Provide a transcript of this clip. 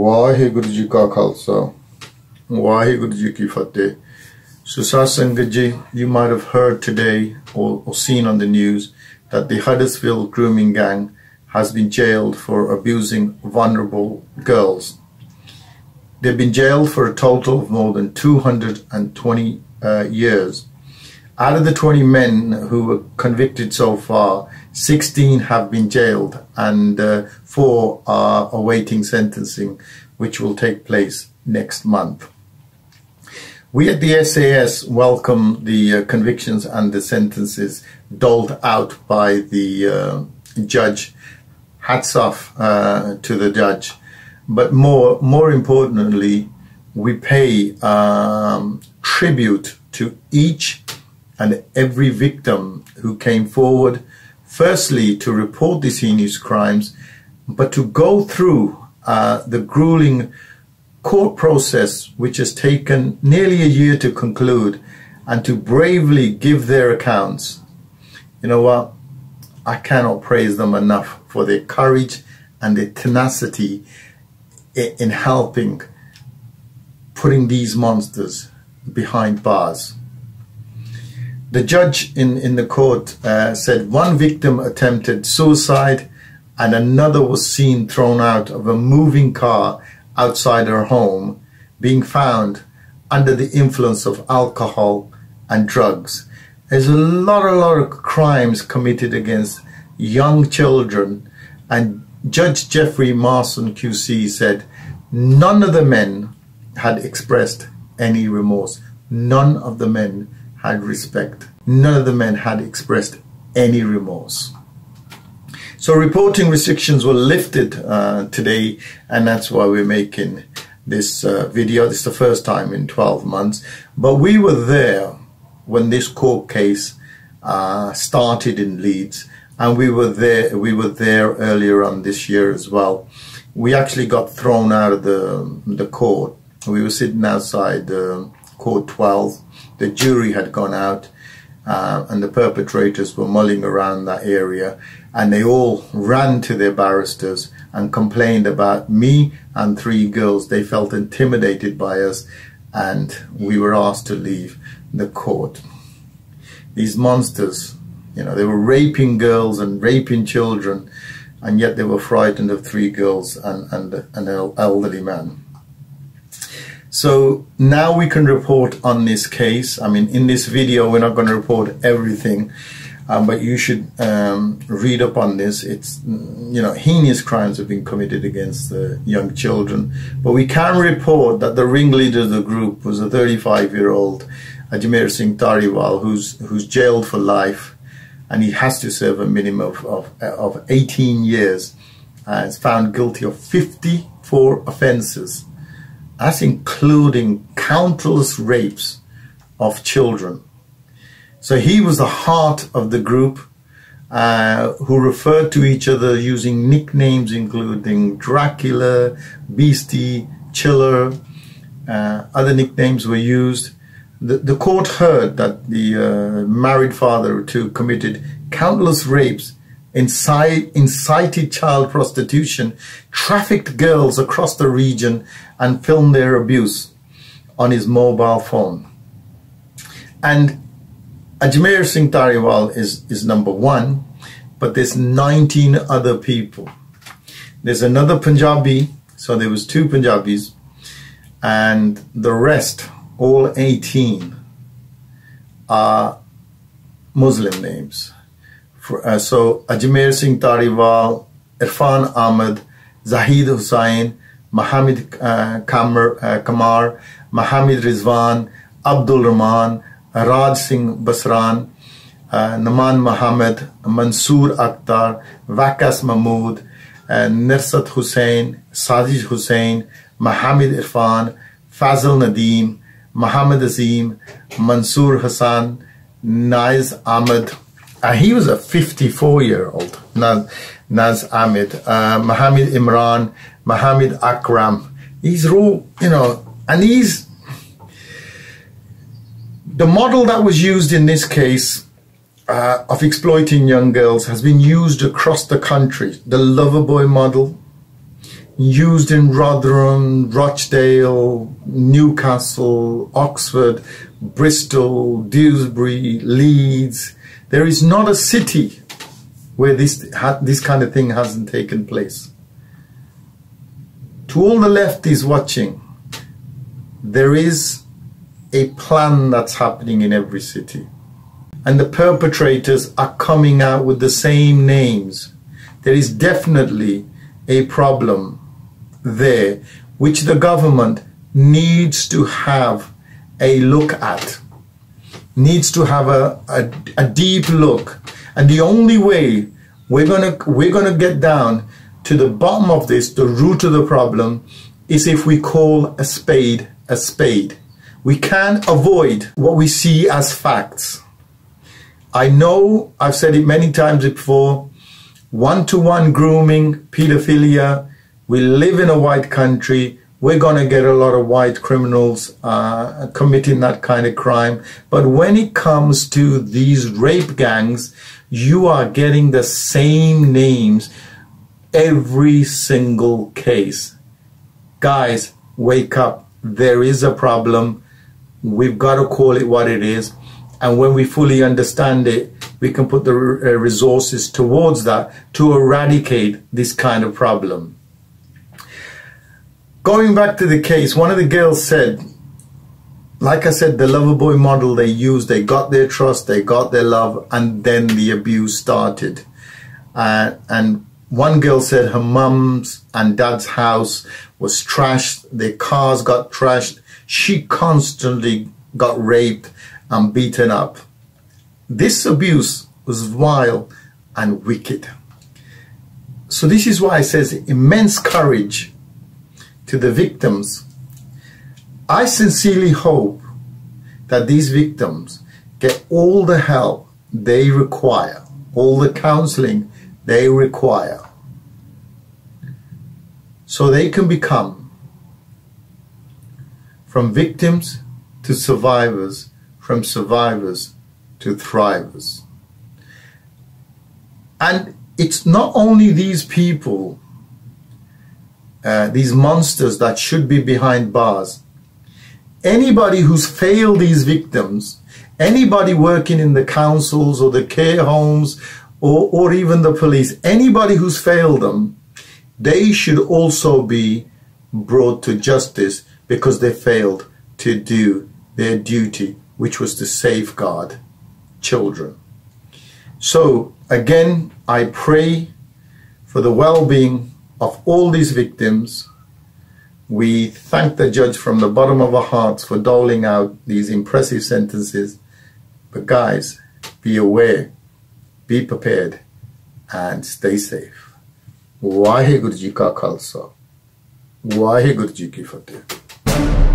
वाहिगुरु जी का खालसा वाहिगुरु जी की फतेह. So Sangat, you might have heard today or seen on the news that the Huddersfield Grooming gang has been jailed for abusing vulnerable girls. They've been jailed for a total of more than 220 years. Out of the 20 men who were convicted so far, 16 have been jailed and 4 are awaiting sentencing, which will take place next month. We at the SAS welcome the convictions and the sentences doled out by the judge. Hats off to the judge. But more importantly, we pay tribute to each and every victim who came forward, firstly to report these heinous crimes, but to go through the grueling court process which has taken nearly a year to conclude, and to bravely give their accounts. You know what? I cannot praise them enough for their courage and their tenacity in helping putting these monsters behind bars. The judge in the court said one victim attempted suicide and another was seen thrown out of a moving car outside her home, being found under the influence of alcohol and drugs. There's a lot of crimes committed against young children, and Judge Jeffrey Marson QC said none of the men had expressed any remorse. None of the men had respect. None of the men had expressed any remorse. So reporting restrictions were lifted today, and that's why we're making this video. This is the first time in 12 months. But we were there when this court case started in Leeds, and we were there earlier on this year as well. We actually got thrown out of the court. We were sitting outside court 12. The jury had gone out, and the perpetrators were mulling around that area, and they all ran to their barristers and complained about me and 3 girls. They felt intimidated by us, and we were asked to leave the court. These monsters, you know, they were raping girls and raping children, and yet they were frightened of 3 girls and an elderly man. So now we can report on this case. I mean, in this video, we're not going to report everything, but you should read up on this. It's, you know, heinous crimes have been committed against the young children. But we can report that the ringleader of the group was a 35-year-old Ajmer Singh Tariwal, who's jailed for life, and he has to serve a minimum of 18 years. Is found guilty of 54 offences. That's including countless rapes of children. So he was the heart of the group, who referred to each other using nicknames including Dracula, Beastie, Chiller. Other nicknames were used. The court heard that the married father of 2 committed countless rapes, incited child prostitution, trafficked girls across the region, and filmed their abuse on his mobile phone. And Ajmer Singh Tariwal is number 1, but there's 19 other people. There's another Punjabi, so there was 2 Punjabis, and the rest, all 18, are Muslim names. So Ajmer Singh Tariwal, Irfan Ahmed, Zahid Hussain, Mohammed Kamar, Mohammed Rizwan, Abdul Rahman, Raj Singh Basran, Naman Mohammed, Mansoor Akhtar, Wakas Mahmood, Nirsat Hussain, Sajish Hussain, Mohammed Irfan, Fazil Nadeem, Mohammed Azim, Mansoor Hassan, Naz Ahmed. He was a 54-year-old, Naz Ahmed, Mohammed Imran, Mohammed Akram. These are all, you know, and the model that was used in this case of exploiting young girls has been used across the country. The Loverboy model, used in Rotherham, Rochdale, Newcastle, Oxford, Bristol, Dewsbury, Leeds. There is not a city where this kind of thing hasn't taken place. To all the lefties watching, there is a plan that's happening in every city. And the perpetrators are coming out with the same names. There is definitely a problem there, which the government needs to have a look at, needs to have a deep look. And the only way we're gonna get down to the bottom of this, the root of the problem, is if we call a spade a spade. We can't avoid what we see as facts. I know I've said it many times before, one-to-one grooming, pedophilia. We live in a white country. We're going to get a lot of white criminals committing that kind of crime. But when it comes to these rape gangs, you are getting the same names every single case. Guys, wake up. There is a problem. We've got to call it what it is. And when we fully understand it, we can put the resources towards that to eradicate this kind of problem. Going back to the case, one of the girls said, like I said, the lover boy model they used, they got their trust, they got their love, and then the abuse started. And one girl said her mum's and dad's house was trashed, their cars got trashed, she constantly got raped and beaten up. This abuse was vile and wicked. So this is why it says immense courage to the victims. I sincerely hope that these victims get all the help they require, all the counseling they require, so they can become from victims to survivors, from survivors to thrivers. And it's not only these people, these monsters that should be behind bars. Anybody who's failed these victims, anybody working in the councils or the care homes or even the police, anybody who's failed them, they should also be brought to justice because they failed to do their duty, which was to safeguard children. So again, I pray for the well-being of all these victims. We thank the judge from the bottom of our hearts for doling out these impressive sentences. But guys, be aware, be prepared, and stay safe. Waheguru Ji Ka Khalsa, Waheguru Ji Ki Fateh.